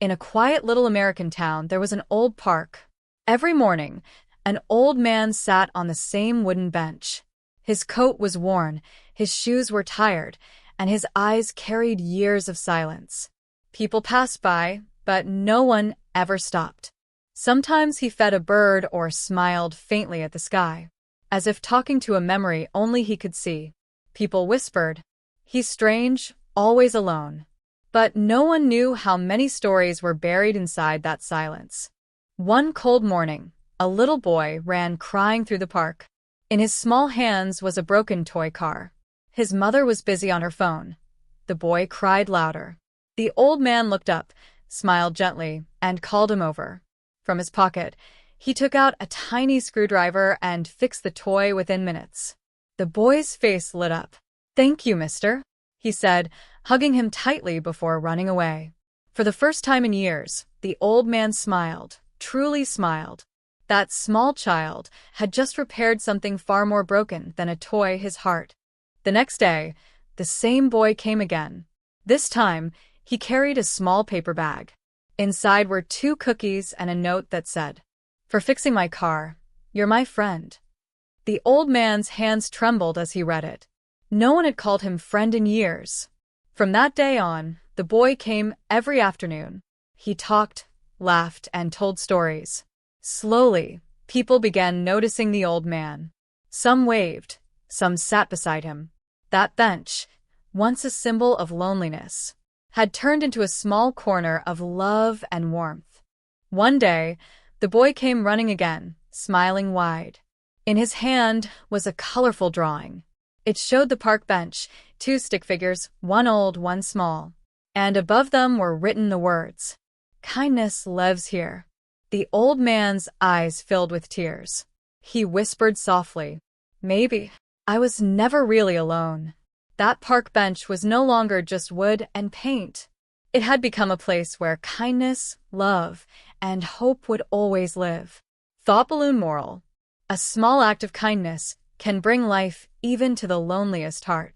In a quiet little American town, there was an old park. Every morning, an old man sat on the same wooden bench. His coat was worn, his shoes were tired, and his eyes carried years of silence. People passed by, but no one ever stopped. Sometimes he fed a bird or smiled faintly at the sky, as if talking to a memory only he could see. People whispered, "He's strange, always alone." But no one knew how many stories were buried inside that silence. One cold morning, a little boy ran crying through the park. In his small hands was a broken toy car. His mother was busy on her phone. The boy cried louder. The old man looked up, smiled gently, and called him over. From his pocket, he took out a tiny screwdriver and fixed the toy within minutes. The boy's face lit up. "Thank you, mister," he said, hugging him tightly before running away. For the first time in years, the old man smiled, truly smiled. That small child had just repaired something far more broken than a toy, his heart. The next day, the same boy came again. This time, he carried a small paper bag. Inside were 2 cookies and a note that said, "For fixing my car, you're my friend." The old man's hands trembled as he read it. No one had called him friend in years. From that day on, the boy came every afternoon. He talked, laughed, and told stories. Slowly, people began noticing the old man. Some waved, some sat beside him. That bench, once a symbol of loneliness, had turned into a small corner of love and warmth. One day, the boy came running again, smiling wide. In his hand was a colorful drawing. It showed the park bench, 2 stick figures, one old, one small. And above them were written the words, "Kindness lives here." The old man's eyes filled with tears. He whispered softly, "Maybe I was never really alone." That park bench was no longer just wood and paint. It had become a place where kindness, love, and hope would always live. Thought Balloon Moral: a small act of kindness can bring life even to the loneliest heart.